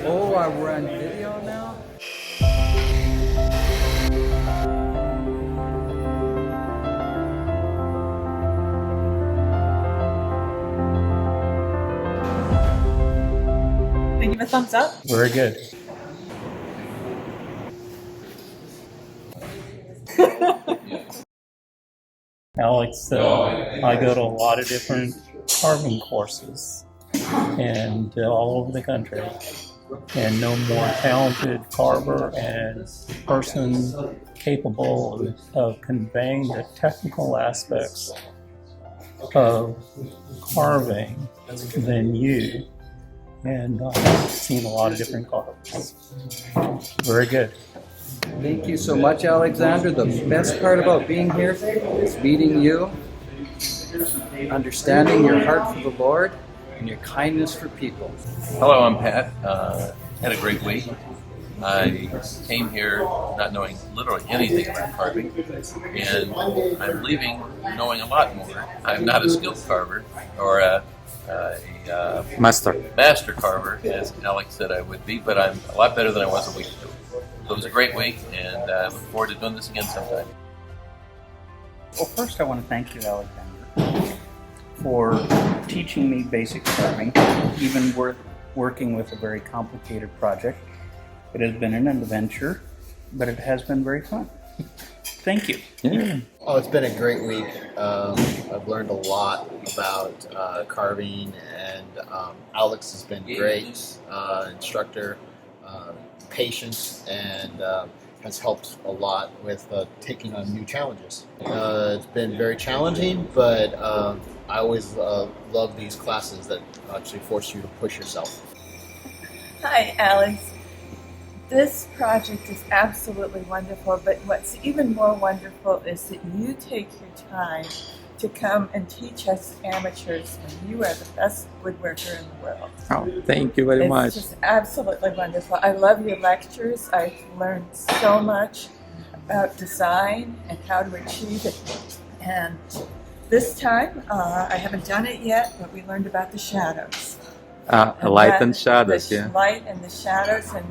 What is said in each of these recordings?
Oh, we're on video now? Can you give a thumbs up? Very good. Alex, I go to a lot of different carving courses and all over the country. And no more talented carver and person capable of conveying the technical aspects of carving than you. And I've seen a lot of different carvers. Very good. Thank you so much, Alexander. The best part about being here is meeting you, understanding your heart for the Lord, and your kindness for people. Hello, I'm Pat. Had a great week. I came here not knowing literally anything about carving, and I'm leaving knowing a lot more. I'm not a skilled carver or a master carver, as Alex said I would be, but I'm a lot better than I was a week ago. So it was a great week, and I look forward to doing this again sometime. Well, first I want to thank you, Alexander, for teaching me basic carving, even working with a very complicated project. It has been an adventure, but it has been very fun. Thank you. Yeah. Oh, it's been a great week. I've learned a lot about carving, and Alex has been great instructor, patient, and has helped a lot with taking on new challenges. It's been very challenging, but I always love these classes that actually force you to push yourself. Hi, Alex. This project is absolutely wonderful, but what's even more wonderful is that you take your time to come and teach us amateurs when you are the best woodworker in the world. Oh, thank you very much. It's just absolutely wonderful. I love your lectures. I've learned so much about design and how to achieve it. And this time, I haven't done it yet, but we learned about the shadows. Light and shadows, the light and the shadows, and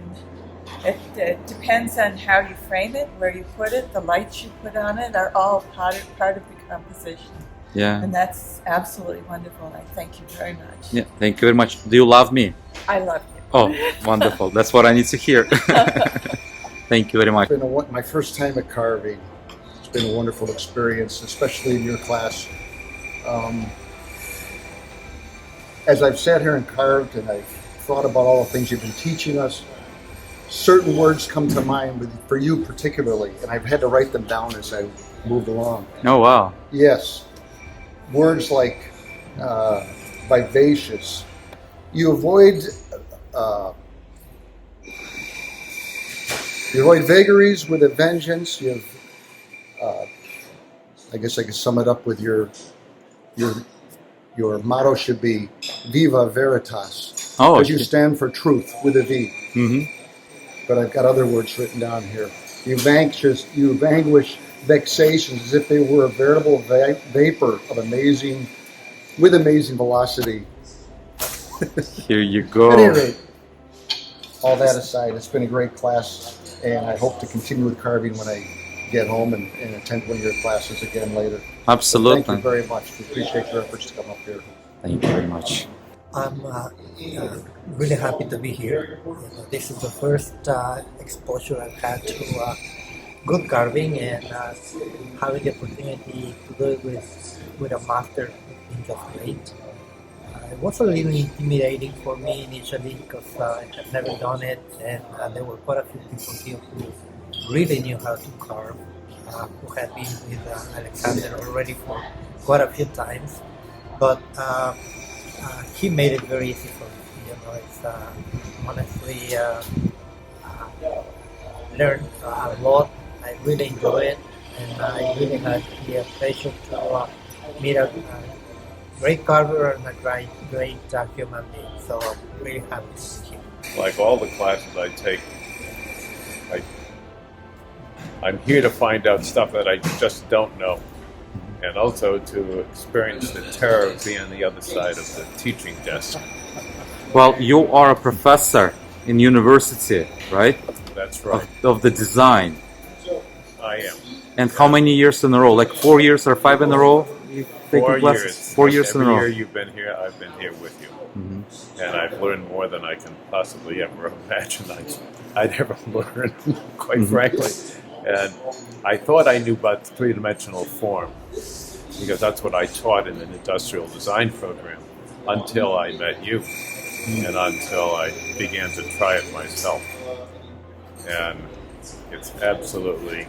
it depends on how you frame it, where you put it, the lights you put on it are all part of the composition. Yeah. And that's absolutely wonderful. I thank you very much. Yeah, thank you very much. Do you love me? I love you. Oh, wonderful. That's what I need to hear. Thank you very much. It's been my first time at carving. It's been a wonderful experience, especially in your class. As I've sat here and carved and I've thought about all the things you've been teaching us, certain words come to mind for you particularly, and I've had to write them down as I moved along. Oh, wow. Yes. Words like vivacious. You avoid vagaries with a vengeance. You have, I guess I could sum it up with your motto should be Viva Veritas. Oh, because you stand for truth with a V. Mm-hmm. But I've got other words written down here. You vanquish vexations as if they were a veritable vapor of amazing velocity. Here you go. At any rate, all that aside, it's been a great class, and I hope to continue with carving when I get home and attend one of your classes again later. Absolutely. So thank you very much. We appreciate your efforts to come up here. Thank you very much. I'm really happy to be here. This is the first exposure I've had to good carving, and having the opportunity to do it with a master is just great. It was a little intimidating for me initially because I had never done it, and there were quite a few people here who really knew how to carve, who had been with Alexander already for quite a few times. But he made it very easy for me. You know, it's honestly learned a lot. I really enjoy it, and I really had the pleasure to meet a great carver and a great human being. So I'm really happy to be here. Like all the classes I take, I'm here to find out stuff that I just don't know, and also to experience the terror of being on the other side of the teaching desk. Well, you are a professor, in university, right? That's right. Of the design. I am. And how many years in a row? Like 4 years or 5 in a row? You've taken 4 classes? years. 4 years in a Every row. year you've been here, I've been here with you. And I've learned more than I can possibly ever imagine I'd ever learn, quite frankly. And I thought I knew about three-dimensional form, because that's what I taught in an industrial design program, until I met you, and until I began to try it myself. And it's absolutely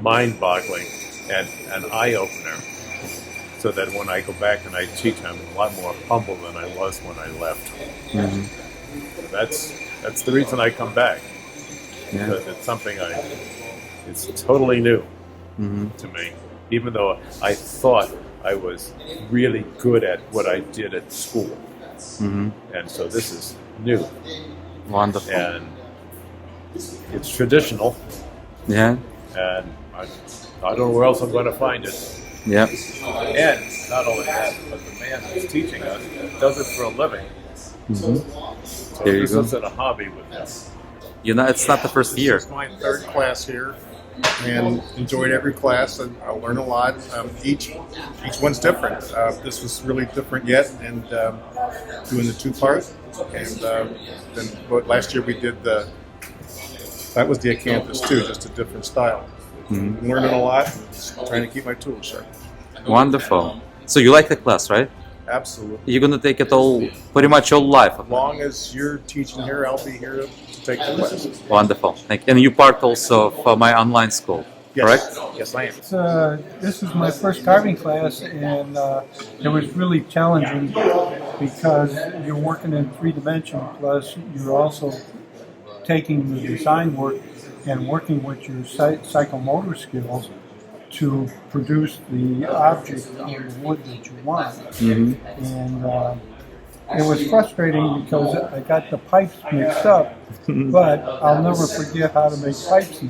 mind-boggling and an eye-opener, so that when I go back and I teach, I'm a lot more humble than I was when I left. That's the reason I come back, because it's something it's totally new to me, even though I thought I was really good at what I did at school. And so this is new. Wonderful. And it's traditional. Yeah. And I don't know where else I'm going to find it. Yeah. And not only that, but the man who's teaching us does it for a living. So There you this go. isn't a hobby with him. You know, it's not the first year. This is my third class here, and enjoyed every class. And I learned a lot. Each one's different. This was really different yet, and doing the two-part. And then last year we did that was the acanthus too, just a different style. Learning a lot, trying to keep my tools sharp. Wonderful. So you like the class, right? Absolutely. You're gonna take it all, pretty much all life. As long as you're teaching here, I'll be here to take the class. Wonderful. Thank you. And you part also for my online school, correct? Yes, I am. This is my first carving class, and it was really challenging because you're working in 3 dimensions, plus you're also taking the design work and working with your psychomotor skills to produce the object on the wood that you want. And it was frustrating because I got the pipes mixed up, but I'll never forget how to make pipes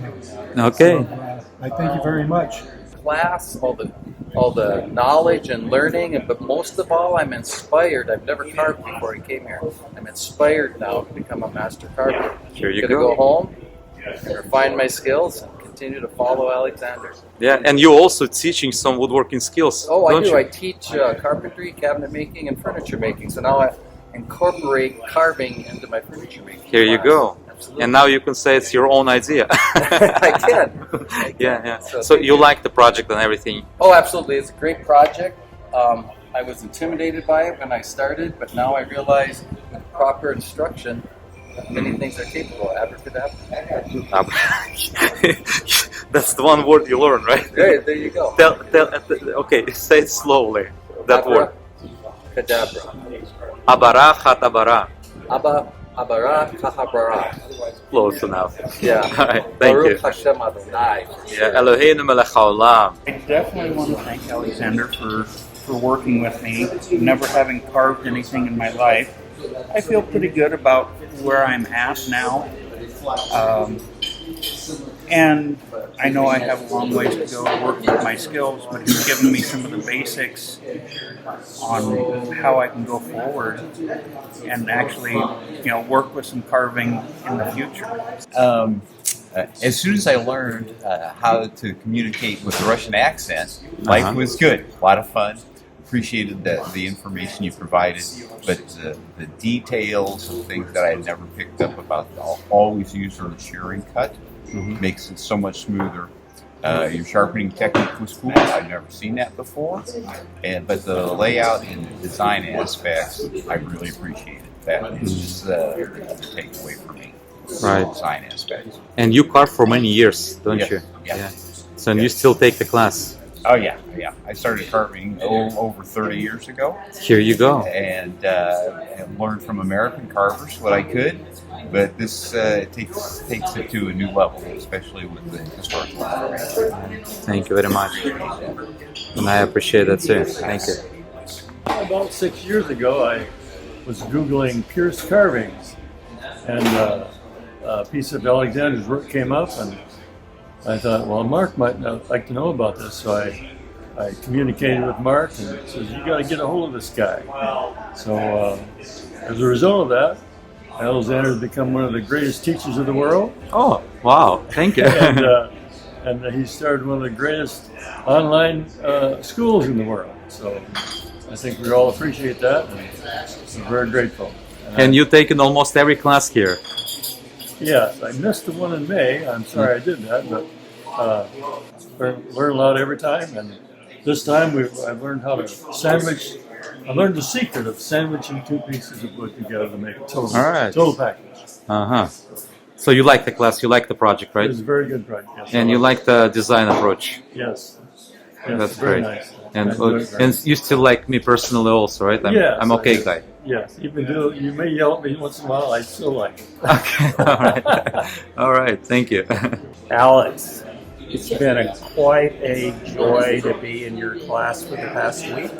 now. Okay. So, I thank you very much. Class, all the knowledge and learning, but most of all, I'm inspired. I've never carved before I came here. I'm inspired now to become a master carver. Here you I'm gonna go. go home and refine my skills and continue to follow Alexander. Yeah, and you're also teaching some woodworking skills. Oh, I don't do. you? I teach carpentry, cabinet making, and furniture making. So now I incorporate carving into my furniture making. Here you class. go. Absolutely. And now you can say it's your own idea. I can. Yeah. So So you like the project and everything. Oh, absolutely. It's a great project. I was intimidated by it when I started, but now I realize with proper instruction, many things are capable. Abracadabra. That's the one word you learn, right? There you go. Okay, say it slowly. That word. Cadabra. Abara khatabara. Abara kahabara. Close enough. Yeah. All right, thank you. Baruch Hashem Adonai. Yeah, Eloheinu melech haolam. I definitely want to thank Alexander for working with me, never having carved anything in my life. I feel pretty good about where I'm at now. And I know I have a long ways to go to work with my skills, but he's given me some of the basics on how I can go forward and actually, work with some carving in the future. As soon as I learned how to communicate with the Russian accent, life was good, a lot of fun. Appreciated the information you provided, but the details and things that I had never picked up about, I'll always use the shearing cut. Makes it so much smoother. Your sharpening technique was cool. I've never seen that before. But the layout and the design aspects, I really appreciated. That is just a takeaway for me. Right. Design aspects. And you carve for many years, don't Yes. you? Yeah. So and you still take the class. Oh yeah. I started carving over 30 years ago. Here you go. And learned from American carvers what I could. But this takes it to a new level, especially with the historical information. Thank you very much. And I appreciate that too. Thank you. About 6 years ago, I was Googling Pierce carvings, and a piece of Alexander's work came up, and I thought, well, Marc might like to know about this, so I communicated with Marc and says, you got to get a hold of this guy. So as a result of that, Alexander's become one of the greatest teachers of the world. Oh, wow. Thank you. And he started one of the greatest online schools in the world. So I think we all appreciate that, and we're very grateful. And you've taken almost every class here. Yes, I missed the one in May. I'm sorry I did that, but learn a lot every time. And this time I learned how to sandwich. I learned the secret of sandwiching two pieces of wood together to make a total package. So you like the class, you like the project, right? It was a very good project. Yes, and you like the design approach. Yes. That's very great. nice. And you still like me personally also, right? I'm okay guy. Yes, you may yell at me once in a while, I still like it. Okay, all right. All right, thank you. Alex, it's been quite a joy to be in your class for the past week.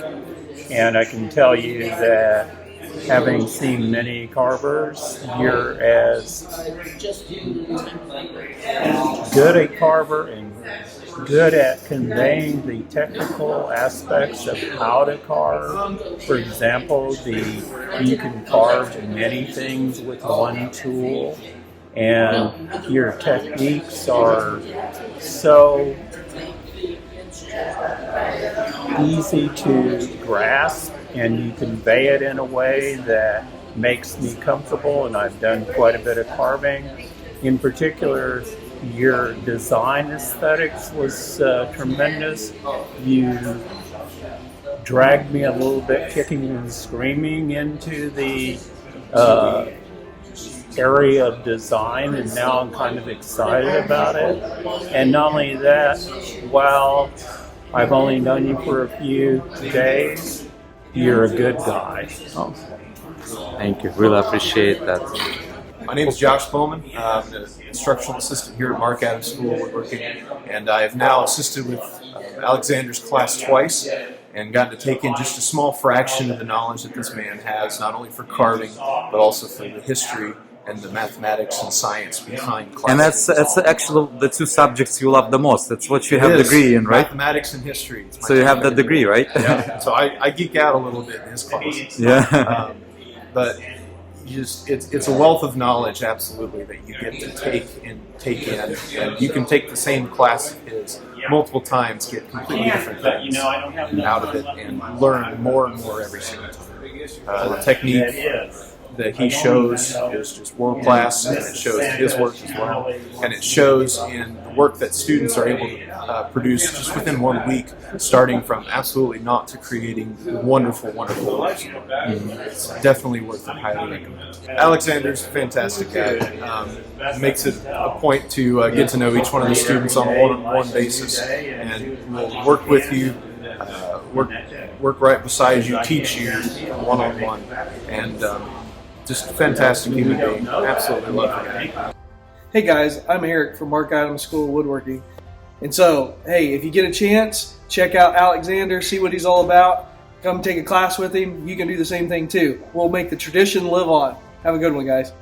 And I can tell you that having seen many carvers, you're as good a carver and good at conveying the technical aspects of how to carve. For example, you can carve many things with one tool, and your techniques are so easy to grasp, and you convey it in a way that makes me comfortable, and I've done quite a bit of carving. In particular, your design aesthetics was tremendous. You dragged me a little bit kicking and screaming into the area of design, and now I'm kind of excited about it. And not only that, while I've only known you for a few days, you're a good guy. Oh, thank you. Really appreciate that. My name is Josh Bowman. I'm an instructional assistant here at Marc Adams School, Woodworking, and I have now assisted with Alexander's class twice and gotten to take in just a small fraction of the knowledge that this man has, not only for carving, but also for the history and the mathematics and science behind class. And that's actually the two subjects you love the most. That's what you have a degree in, right? Mathematics and history. So you have the degree, right? Yeah. So I geek out a little bit in his classes. Yeah. But it's a wealth of knowledge, absolutely, that you get to take in, and you can take the same class of his multiple times, get completely different things out of it, and learn more and more every single time. The technique that he shows is just world class, and it shows in his work as well, and it shows in the work that students are able to produce just within 1 week, starting from absolutely not to creating wonderful, wonderful work. It's definitely worth it. Highly recommend. Alexander's a fantastic guy. Makes it a point to get to know each one of the students on a one-on-one basis, and will work with you, work right beside you, teach you one-on-one, and just a fantastic human being. Absolutely love him. Hey guys, I'm Eric from Marc Adams School of Woodworking. And so, hey, if you get a chance, check out Alexander, see what he's all about. Come take a class with him. You can do the same thing too. We'll make the tradition live on. Have a good one, guys.